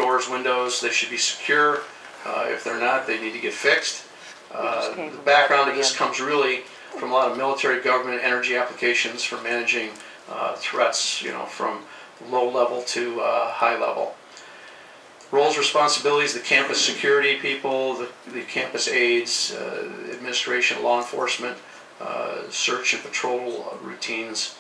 doors, windows, they should be secure. If they're not, they need to get fixed. The background of this comes really from a lot of military, government, energy applications for managing threats, from low level to high level. Roles, responsibilities, the campus security people, the campus aides, administration, law enforcement, search and patrol routines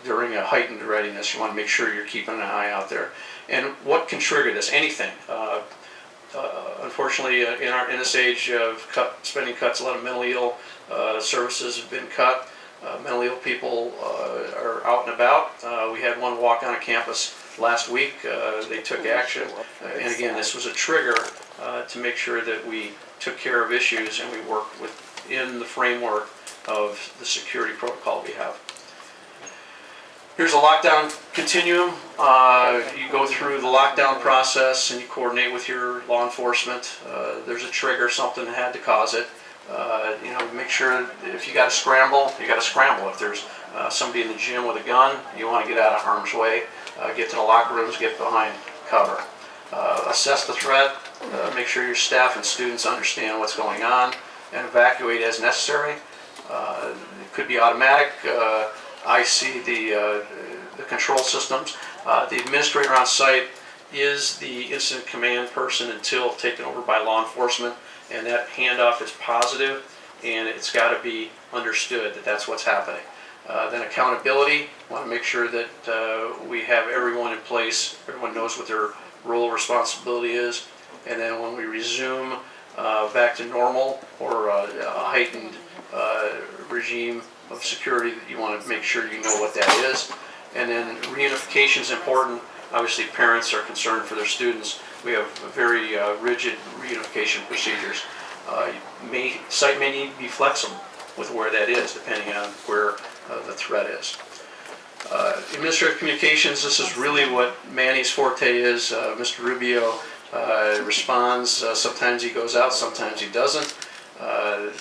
during a heightened readiness. You want to make sure you're keeping an eye out there. And what can trigger this? Anything. Unfortunately, in this age of spending cuts, a lot of mentally ill services have been cut. Mentally ill people are out and about. We had one walk on a campus last week. They took action, and again, this was a trigger to make sure that we took care of issues and we worked within the framework of the security protocol we have. Here's a lockdown continuum. You go through the lockdown process and you coordinate with your law enforcement. There's a trigger, something had to cause it. Make sure if you got to scramble, you got to scramble. If there's somebody in the gym with a gun, you want to get out of harm's way. Get to the locker rooms, get behind cover. Assess the threat, make sure your staff and students understand what's going on, and evacuate as necessary. It could be automatic. I see the control systems. The administrator on site is the incident command person until taken over by law enforcement, and that handoff is positive, and it's got to be understood that that's what's happening. Then accountability, want to make sure that we have everyone in place, everyone knows what their role responsibility is, and then when we resume back to normal or a heightened regime of security, you want to make sure you know what that is. And then reunification is important. Obviously parents are concerned for their students. We have very rigid reunification procedures. Site may need to be flexible with where that is, depending on where the threat is. Administrative communications, this is really what Manny's forte is. Mr. Rubio responds. Sometimes he goes out, sometimes he doesn't.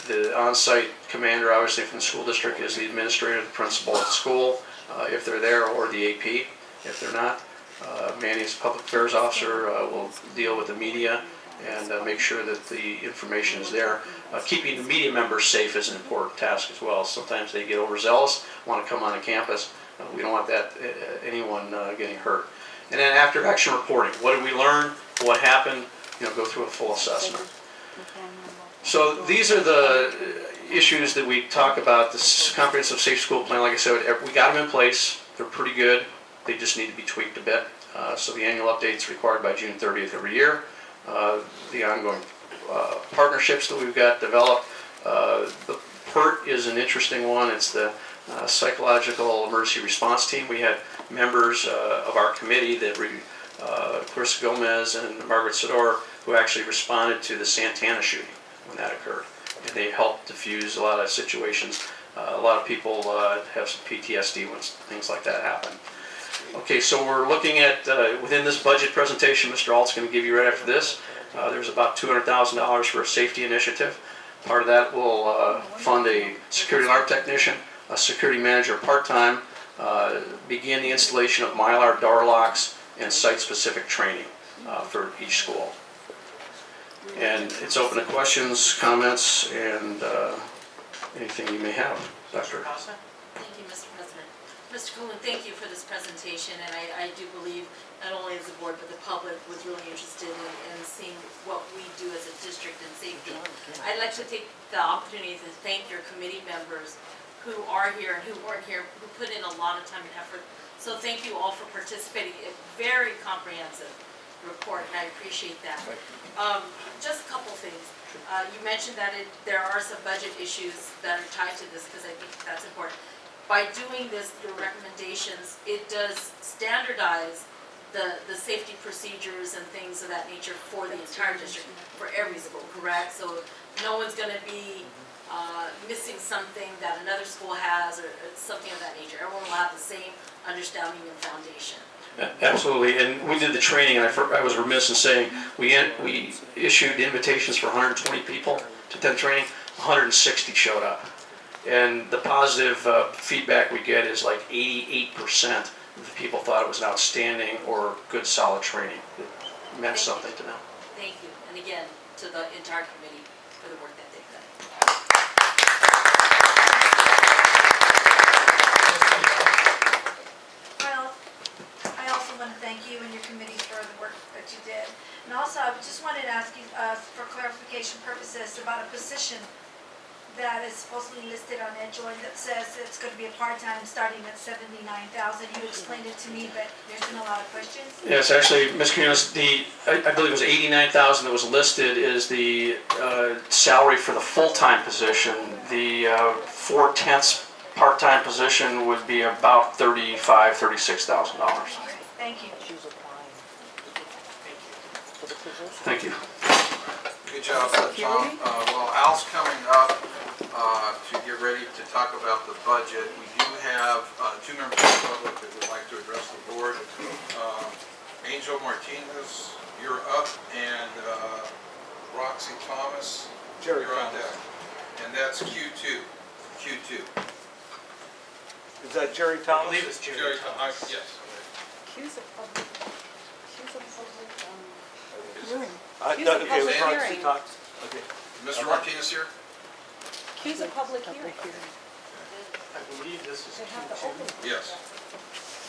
The on-site commander, obviously from the school district, is the administrator, the principal at the school, if they're there, or the AP, if they're not. Manny's public affairs officer will deal with the media and make sure that the information is there. Keeping the media members safe is an important task as well. Sometimes they get overzealous, want to come on the campus. We don't want that anyone getting hurt. And then after action reporting, what did we learn? What happened? Go through a full assessment. So these are the issues that we talk about. This comprehensive safe school plan, like I said, we got them in place. They're pretty good. They just need to be tweaked a bit. So the annual update is required by June 30th every year. The ongoing partnerships that we've got developed. The PERT is an interesting one. It's the Psychological Emergency Response Team. We had members of our committee that Clarissa Gomez and Margaret Sador, who actually responded to the Santana shooting when that occurred. And they helped diffuse a lot of situations. A lot of people have some PTSD when things like that happen. Okay, so we're looking at, within this budget presentation, Mr. Alt's going to give you right after this, there's about $200,000 for a safety initiative. Part of that will fund a security alarm technician, a security manager part-time, begin the installation of Mylar door locks, and site-specific training for each school. And it's open to questions, comments, and anything you may have. Dr. Thank you, Mr. President. Mr. Cohen, thank you for this presentation, and I do believe not only as the board but the public was really interested in seeing what we do as a district in safety. I'd like to take the opportunity to thank your committee members who are here and who weren't here, who put in a lot of time and effort. So thank you all for participating. A very comprehensive report, and I appreciate that. Just a couple things. You mentioned that there are some budget issues that are tied to this, because I think that's important. By doing this, your recommendations, it does standardize the safety procedures and things of that nature for the entire district, for every school, correct? So no one's going to be missing something that another school has, or something of that nature. Everyone will have the same understanding and foundation. Absolutely, and we did the training, and I was remiss in saying we issued invitations for 120 people to attend training. 160 showed up, and the positive feedback we get is like 88% of the people thought it was an outstanding or good, solid training. meant Thank you. something to them. Thank you, and again, to the entire committee for the work that they've done. Well, I also want to thank you and your committee for the work that you did. And also, I just wanted to ask you, for clarification purposes, about a position that is supposedly listed on EdJoy that says it's going to be a part-time starting at $79,000. You explained it to me, but there's been a lot of questions. Yes, actually, Ms. Quiñones, I believe it was $89,000 that was listed is the salary for the full-time position. The 4/10 part-time position would be about $35,000, $36,000. Thank you. Thank you. Good job, Tom. Well, Al's coming up to get ready to talk about the budget. We do have two members of the public that would like to address the board. Angel Martinez, you're up, and Roxy Thomas, you're on deck. And that's Q2. Q2. Is that Jerry Thomas? I believe it's Jerry Thomas. Yes. Q's a public Is- Q's a Okay, public with Roxy hearing. Thomas. Okay. Mr. Martinez here? Q's a public hearing. I believe this is They have to open it. Yes.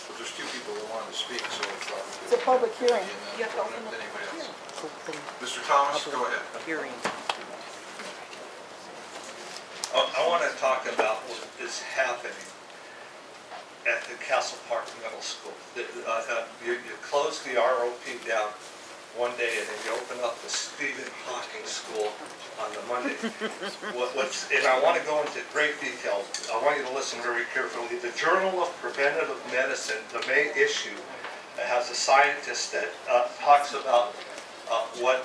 But there's two people that want to speak, so it's probably It's a public hearing. And then You have to open open up the to anybody public else. hearing. Mr. Thomas, go ahead. Hearing. I want to talk about what is happening at the Castle Park Middle School. You close the ROP down one day and then you open up the Stephen Hawking School on the Monday. And I want to go into great detail. I want you to listen very carefully. The Journal of Preventive Medicine, the May issue, has a scientist that talks about what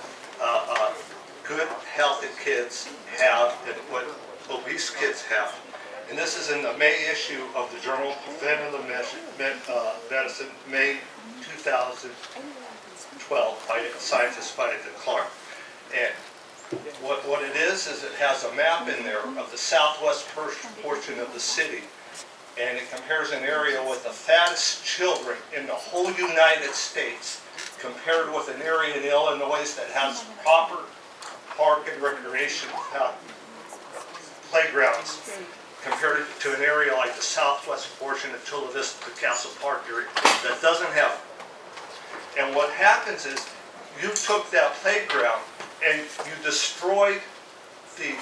good, healthy kids have and what obese kids have. And this is in the May issue of the Journal of Preventive Medicine, May 2012, by scientist by Clark. And what it is it has a map in there of the southwest portion of the city, and it compares an area with the fattest children in the whole United States compared with an area in Illinois that has proper park and recreation playgrounds, compared to an area like the southwest portion of Chula Vista, the Castle Park area, that doesn't have it. And what happens is, you took that playground and you destroyed the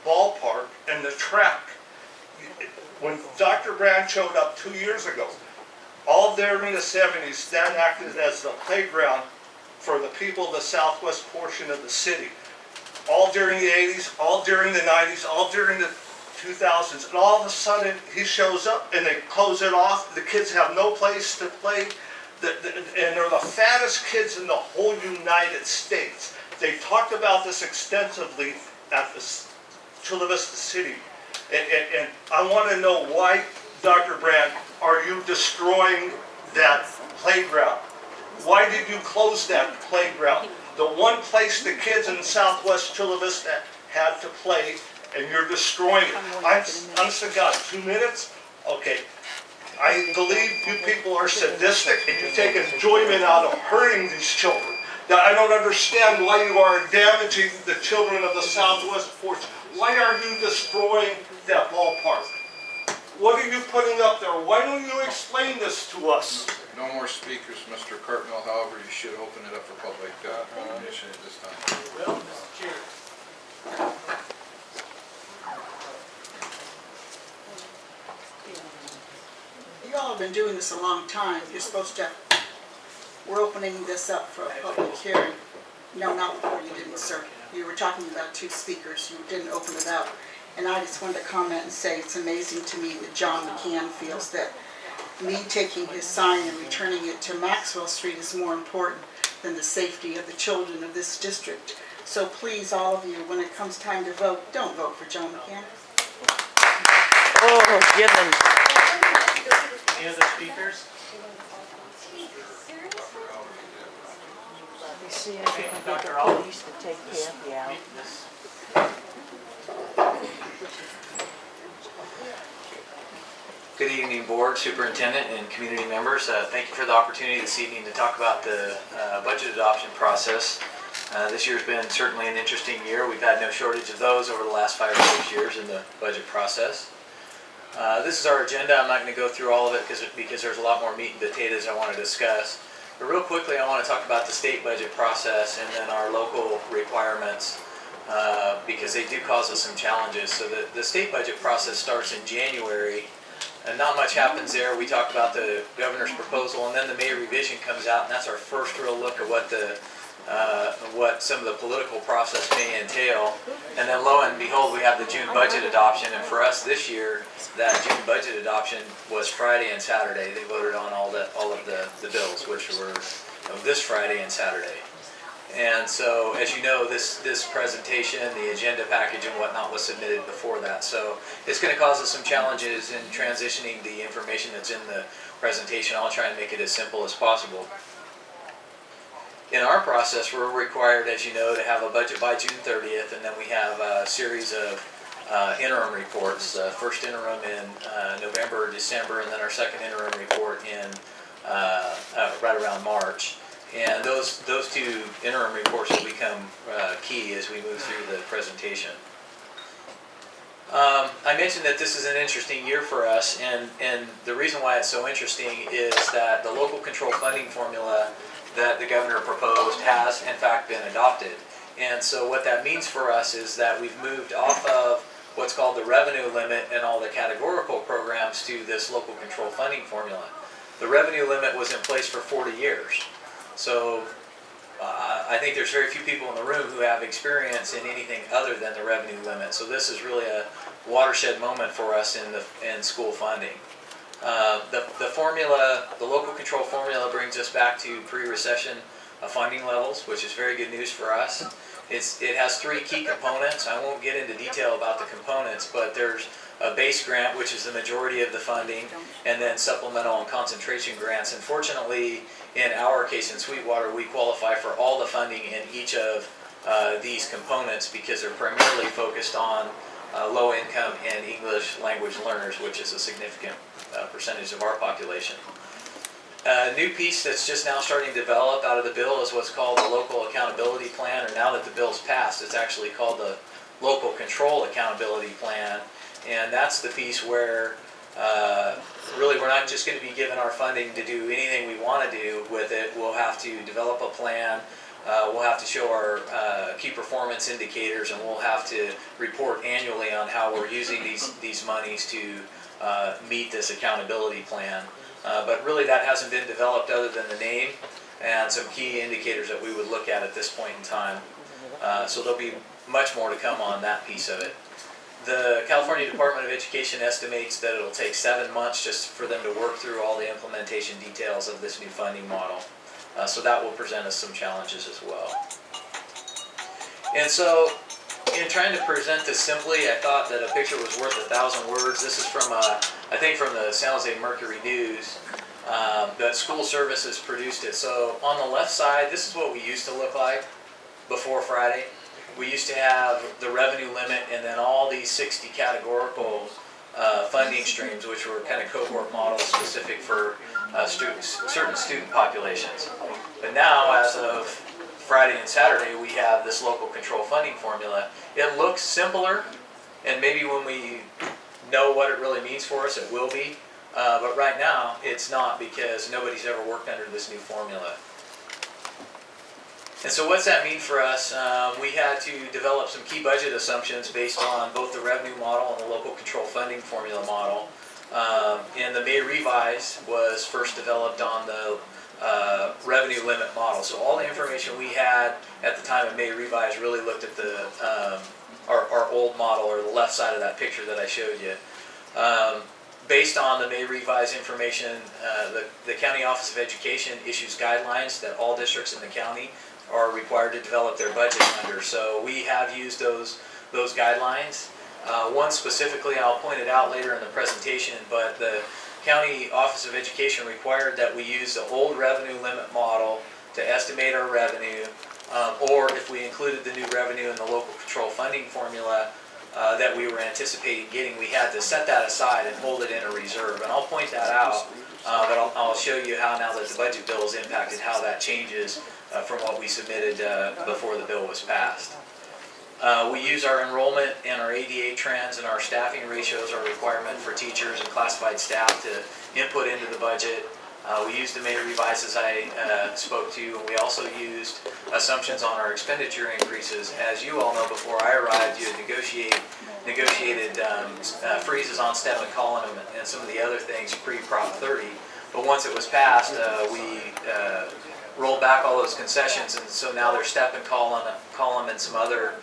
ballpark and the track. When Dr. Brand showed up 2 years ago, all during the 70s, that acted as the playground for the people of the southwest portion of the city. All during the 80s, all during the 90s, all during the 2000s, and all of a sudden he shows up and they close it off. The kids have no place to play, and they're the fattest kids in the whole United States. They talked about this extensively at the Chula Vista City, and I want to know why, Dr. Brand, are you destroying that playground? Why did you close that playground? The one place the kids in southwest Chula Vista had to play, and you're destroying it. Honest to God, 2 minutes? Okay. I believe you people are sadistic and you take enjoyment out of hurting these children. Now, I don't understand why you are damaging the children of the southwest portion. Why are you destroying that ballpark? What are you putting up there? Why don't you explain this to us? No more speakers, Mr. Cartmel. However, you should open it up for public recognition at this time. Well, Mr. Chair. You all have been doing this a long time. You're supposed to, we're opening this up for a public hearing. No, not before you didn't, sir. You were talking about 2 speakers. You didn't open it up. And I just wanted to comment and say it's amazing to me that John McCann feels that me taking his sign and returning it to Maxwell Street is more important than the safety of the children of this district. So please, all of you, when it comes time to vote, don't vote for John McCann. Oh, given. Any other speakers? You see, I think the police to take Kathy out. Good evening, Board, Superintendent, and community members. Thank you for the opportunity this evening to talk about the budget adoption process. This year's been certainly an interesting year. We've had no shortage of those over the last 5 or 6 years in the budget process. This is our agenda. I'm not going to go through all of it because there's a lot more meat and potatoes I want to discuss. But real quickly, I want to talk about the state budget process and then our local requirements because they do cause us some challenges. So the state budget process starts in January. And not much happens there. We talk about the governor's proposal, and then the May revision comes out, and that's our first real look at what some of the political process may entail. And then lo and behold, we have the June budget adoption, and for us this year, that June budget adoption was Friday and Saturday. They voted on all of the bills, which were this Friday and Saturday. And so, as you know, this presentation, the agenda package and whatnot was submitted before that. So it's going to cause us some challenges in transitioning the information that's in the presentation. I'll try and make it as simple as possible. In our process, we're required, as you know, to have a budget by June 30th, and then we have a series of interim reports. The first interim in November, December, and then our second interim report in right around March. And those two interim reports will become key as we move through the presentation. I mentioned that this is an interesting year for us, and the reason why it's so interesting is that the local control funding formula that the governor proposed has in fact been adopted. And so what that means for us is that we've moved off of what's called the revenue limit and all the categorical programs to this local control funding formula. The revenue limit was in place for 40 years. So I think there's very few people in the room who have experience in anything other than the revenue limit. So this is really a watershed moment for us in school funding. The formula, the local control formula, brings us back to pre-recession funding levels, which is very good news for us. It has three key components. I won't get into detail about the components, but there's a base grant, which is the majority of the funding, and then supplemental and concentration grants. And fortunately, in our case in Sweetwater, we qualify for all the funding in each of these components because they're primarily focused on low income and English language learners, which is a significant percentage of our population. A new piece that's just now starting to develop out of the bill is what's called the Local Accountability Plan, or now that the bill's passed, it's actually called the Local Control Accountability Plan. And that's the piece where really we're not just going to be given our funding to do anything we want to do with it. We'll have to develop a plan. We'll have to show our key performance indicators, and we'll have to report annually on how we're using these monies to meet this accountability plan. But really that hasn't been developed other than the name and some key indicators that we would look at this point in time. So there'll be much more to come on that piece of it. The California Department of Education estimates that it'll take 7 months just for them to work through all the implementation details of this new funding model. So that will present us some challenges as well. And so, in trying to present this simply, I thought that a picture was worth 1,000 words. This is from, I think from the San Jose Mercury News, that school services produced it. So on the left side, this is what we used to look like before Friday. We used to have the revenue limit and then all these 60 categorical funding streams, which were kind of cohort models specific for certain student populations. But now, as of Friday and Saturday, we have this local control funding formula. It looks simpler, and maybe when we know what it really means for us, it will be. But right now, it's not, because nobody's ever worked under this new formula. And so what's that mean for us? We had to develop some key budget assumptions based on both the revenue model and the local control funding formula model. And the May revise was first developed on the revenue limit model. So all the information we had at the time of May revise really looked at the our old model, or the left side of that picture that I showed you. Based on the May revise information, the County Office of Education issues guidelines that all districts in the county are required to develop their budget under. So we have used those guidelines. One specifically, I'll point it out later in the presentation, but the County Office of Education required that we use the old revenue limit model to estimate our revenue, or if we included the new revenue in the local control funding formula, that we were anticipating getting, we had to set that aside and hold it in a reserve. And I'll point that out, but I'll show you how now that the budget bill is impacted, how that changes from what we submitted before the bill was passed. We use our enrollment and our ADA trends and our staffing ratios, our requirement for teachers and classified staff to input into the budget. We used the May revise as I spoke to, and we also used assumptions on our expenditure increases. As you all know, before I arrived, you had negotiated freezes on STEM and column and some of the other things pre-Prop 30. But once it was passed, we rolled back all those concessions, and so now there's STEP and column and some other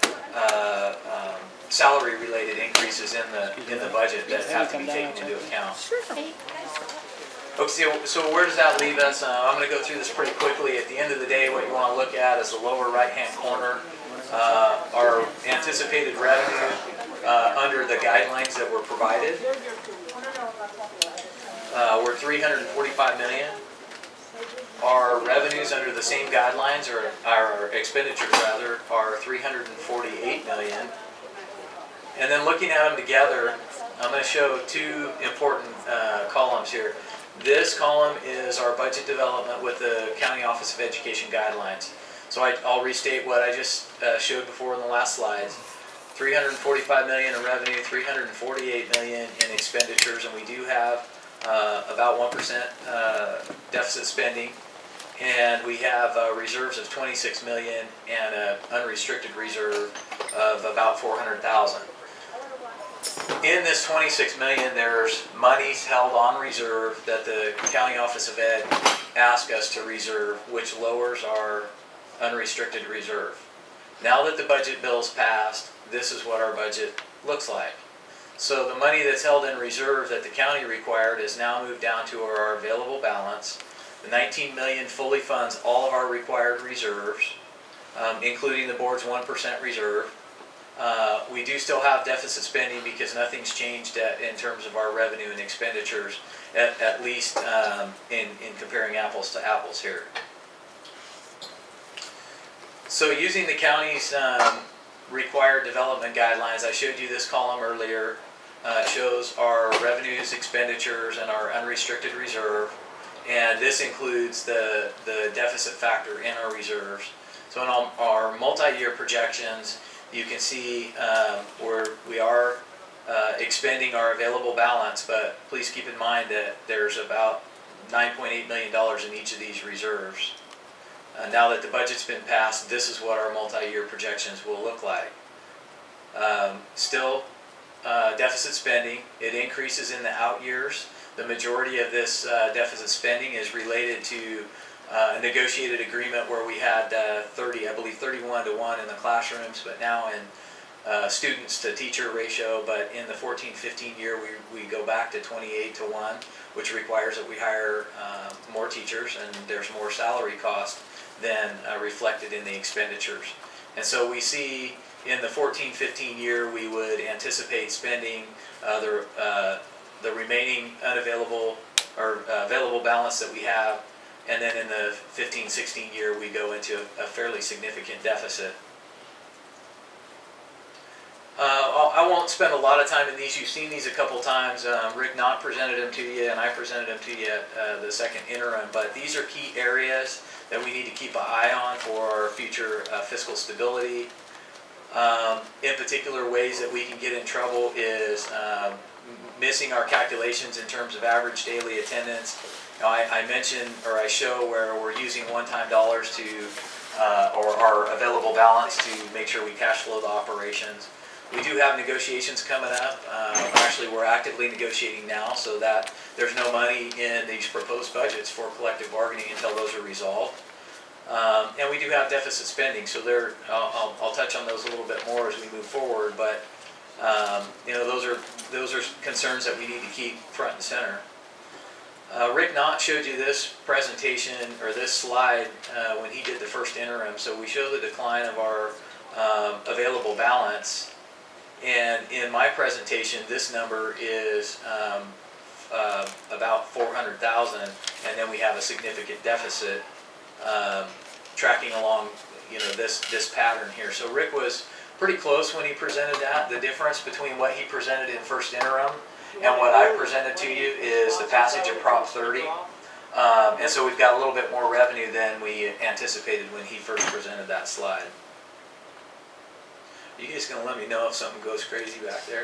salary-related increases in the budget that have to be taken into account. Okay, so where does that leave us? I'm going to go through this pretty quickly. At the end of the day, what you want to look at is the lower right-hand corner. Our anticipated revenue under the guidelines that were provided. We're $345 million. Our revenues under the same guidelines, or our expenditures rather, are $348 million. And then looking at them together, I'm going to show two important columns here. This column is our budget development with the County Office of Education guidelines. So I'll restate what I just showed before in the last slides. $345 million in revenue, $348 million in expenditures, and we do have about 1% deficit spending. And we have reserves of $26 million and an unrestricted reserve of about $400,000. In this $26 million, there's monies held on reserve that the County Office of Ed asked us to reserve, which lowers our unrestricted reserve. Now that the budget bill's passed, this is what our budget looks like. So the money that's held in reserve that the county required is now moved down to our available balance. The $19 million fully funds all of our required reserves, including the board's 1% reserve. We do still have deficit spending because nothing's changed in terms of our revenue and expenditures, at least in comparing apples to apples here. So using the county's required development guidelines, I showed you this column earlier. It shows our revenues, expenditures, and our unrestricted reserve. And this includes the deficit factor in our reserves. So in our multi-year projections, you can see we are expending our available balance, but please keep in mind that there's about $9.8 million in each of these reserves. Now that the budget's been passed, this is what our multi-year projections will look like. Still, deficit spending, it increases in the out years. The majority of this deficit spending is related to a negotiated agreement where we had 31 to 1 in the classrooms, but now in students to teacher ratio, but in the 14-15 year we go back to 28 to 1, which requires that we hire more teachers, and there's more salary cost than reflected in the expenditures. And so we see in the 14-15 year we would anticipate spending the remaining unavailable or available balance that we have, and then in the 15-16 year we go into a fairly significant deficit. I won't spend a lot of time in these. You've seen these a couple times. Rick Knott presented them to you, and I presented them to you at the second interim, but these are key areas that we need to keep an eye on for our future fiscal stability. In particular, ways that we can get in trouble is missing our calculations in terms of average daily attendance. Now, I mentioned, or I show where we're using one-time dollars to, or our available balance to make sure we cash flow the operations. We do have negotiations coming up. Actually, we're actively negotiating now, so that there's no money in these proposed budgets for collective bargaining until those are resolved. And we do have deficit spending, so I'll touch on those a little bit more as we move forward. But those are concerns that we need to keep front and center. Rick Knott showed you this presentation, or this slide, when he did the first interim. So we show the decline of our available balance. And in my presentation, this number is about 400,000, and then we have a significant deficit tracking along, this pattern here. So Rick was pretty close when he presented that. The difference between what he presented in first interim and what I presented to you is the passage of Prop 30. And so we've got a little bit more revenue than we anticipated when he first presented that slide. You guys gonna let me know if something goes crazy back there?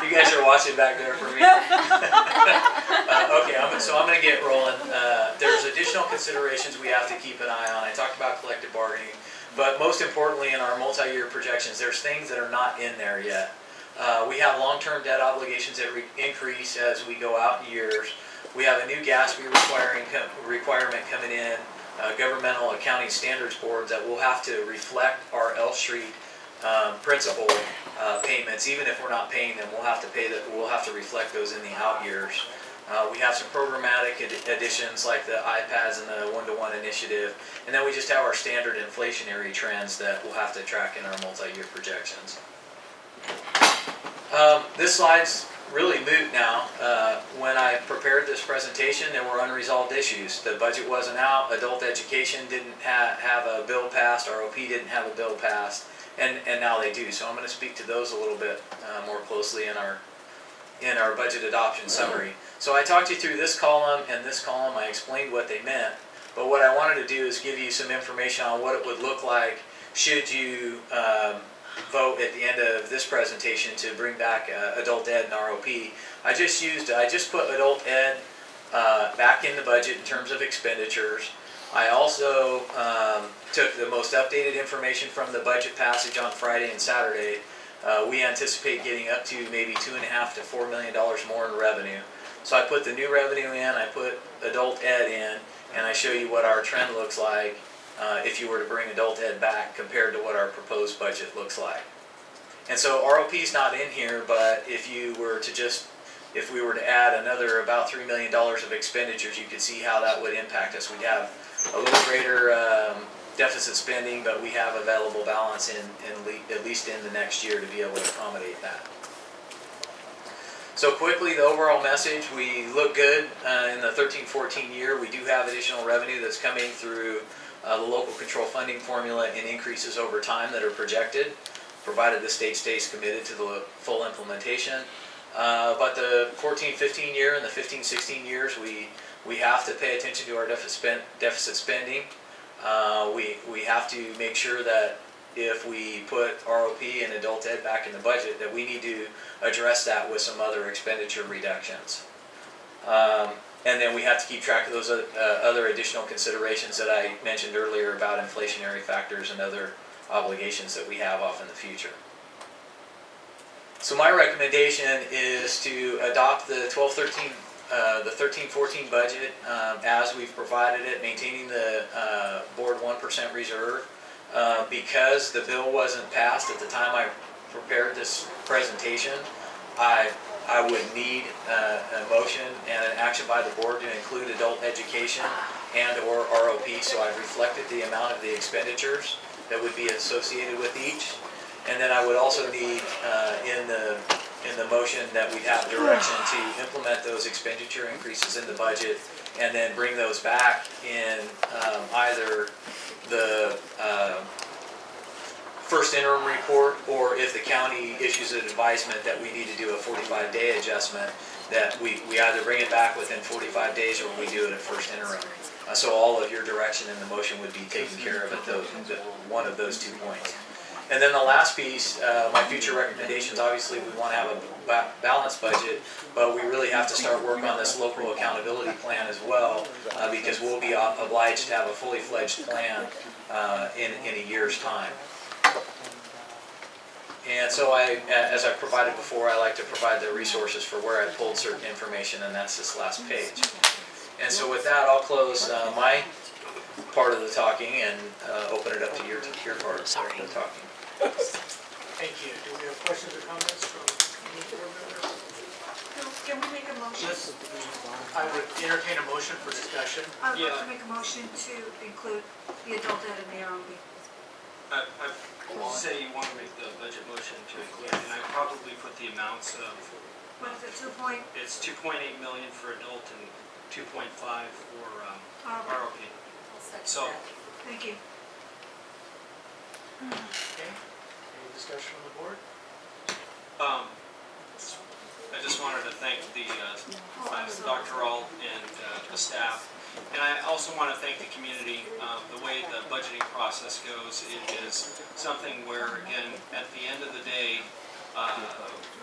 You guys are watching back there for me? Okay, so I'm gonna get rolling. There's additional considerations we have to keep an eye on. I talked about collective bargaining, but most importantly in our multi-year projections, there's things that are not in there yet. We have long-term debt obligations that increase as we go out in years. We have a new GASB requirement coming in, governmental accounting standards boards that will have to reflect our L Street principal payments. Even if we're not paying them, we'll have to pay that. We'll have to reflect those in the out years. We have some programmatic additions like the iPads and the one-to-one initiative, and then we just have our standard inflationary trends that we'll have to track in our multi-year projections. This slide's really moot now. When I prepared this presentation, there were unresolved issues. The budget wasn't out, adult education didn't have a bill passed, ROP didn't have a bill passed, and now they do. So I'm going to speak to those a little bit more closely in our budget adoption summary. So I talked you through this column and this column. I explained what they meant, but what I wanted to do is give you some information on what it would look like should you vote at the end of this presentation to bring back adult ed and ROP. I just put adult ed back in the budget in terms of expenditures. I also took the most updated information from the budget passage on Friday and Saturday. We anticipate getting up to maybe $2.5 to $4 million more in revenue. So I put the new revenue in, I put adult ed in, and I show you what our trend looks like if you were to bring adult ed back compared to what our proposed budget looks like. And so ROP's not in here, but if we were to add another about $3 million of expenditures, you could see how that would impact us. We'd have a little greater deficit spending, but we have available balance at least in the next year to be able to accommodate that. So quickly, the overall message, we look good in the 13-14 year. We do have additional revenue that's coming through the local control funding formula and increases over time that are projected, provided the state stays committed to the full implementation. But the 14-15 year and the 15-16 years, we have to pay attention to our deficit spending. We have to make sure that if we put ROP and adult ed back in the budget, that we need to address that with some other expenditure reductions. And then we have to keep track of those other additional considerations that I mentioned earlier about inflationary factors and other obligations that we have off in the future. So my recommendation is to adopt the 13-14 budget as we've provided it, maintaining the board 1% reserve. Because the bill wasn't passed at the time I prepared this presentation, I would need a motion and an action by the board to include adult education and or ROP, so I've reflected the amount of the expenditures that would be associated with each. And then I would also need in the motion that we'd have direction to implement those expenditure increases in the budget and then bring those back in either the first interim report, or if the county issues an advisement that we need to do a 45-day adjustment, that we either bring it back within 45 days or we do it at first interim. So all of your direction in the motion would be taken care of at one of those 2 points. And then the last piece, my future recommendations, obviously we want to have a balanced budget, but we really have to start work on this local accountability plan as well, because we'll be obliged to have a fully fledged plan in a year's time. And so as I provided before, I like to provide the resources for where I pulled certain information, and that's this last page. And so with that, I'll close my part of the talking and open it up to your part of the talking. Thank you. Do we have questions or comments from any board members? Can we make a motion? I would entertain a motion for discussion. I would like to make a motion to include the adult ed and the ROB. I say you want to make the budget motion to include, and I probably put the amounts of, What is it, 2 point? it's 2.8 million for adult and 2.5 for ROB. ROP. I'll second So- that. Thank you. Okay, any discussion on the board? I just wanted to thank the Dr. Alt and the staff. And I also want to thank the community. The way the budgeting process goes, it is something where, again, at the end of the day,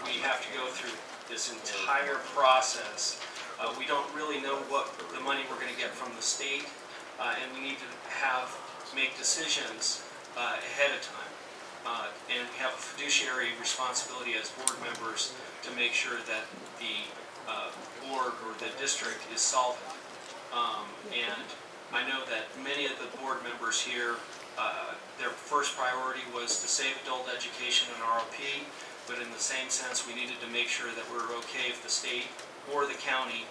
we have to go through this entire process. We don't really know what the money we're going to get from the state, and we need to make decisions ahead of time. And we have a fiduciary responsibility as board members to make sure that the board or the district is solvent. And I know that many of the board members here, their first priority was to save adult education and ROP, but in the same sense, we needed to make sure that we're okay if the state or the county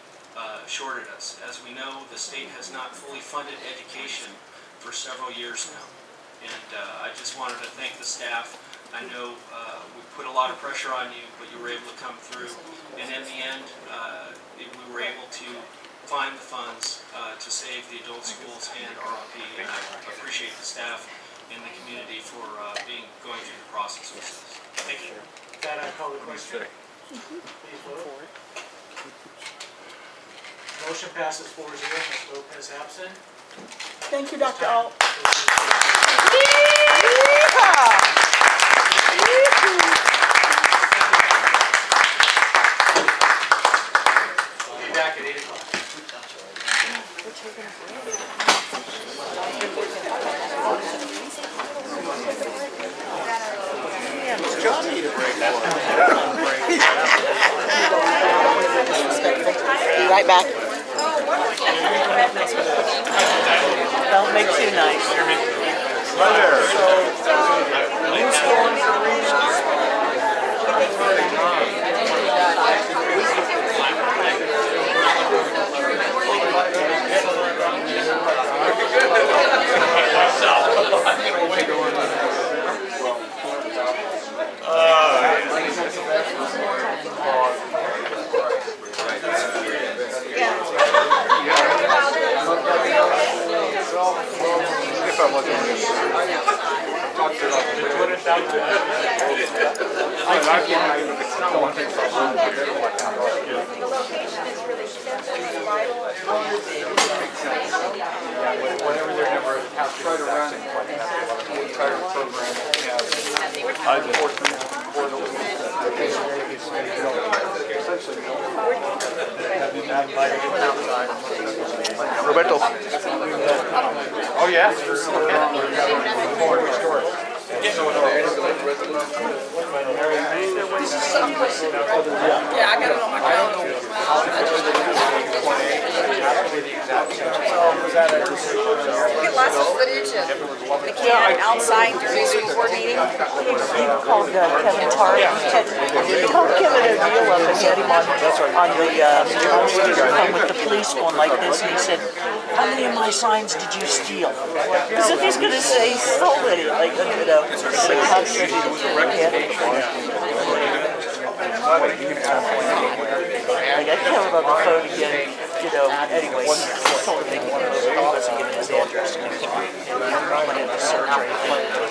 shorted us. As we know, the state has not fully funded education for several years now. And I just wanted to thank the staff. I know we put a lot of pressure on you, but you were able to come through. And in the end, we were able to find the funds to save the adult schools and ROP. And I appreciate the staff and the community for going through the process with us. Thank you. With that, I call the question. Please vote. Motion passes 4-0, Ms. Lopez absent. Thank you, Dr. Alt. We'll be back at 8 o'clock. Be right back. Don't make too nice. Roberto. Oh, yeah? Yeah, I got it on my calendar. Get lots of footage of the kid outside during the school board meeting. He called Kevin Tarr. He called Kevin a deal up and had him on the speakerphone with the police going like this, and he said, "How many of my signs did you steal?" Because if he's going to say he stole it, like, you know, like how should he I got Kevin on the phone again, you know, anyway, he told him he wasn't giving his address and he went into surgery.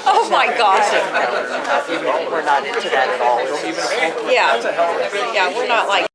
Oh my God. We're not into that at all. Yeah, yeah, we're not like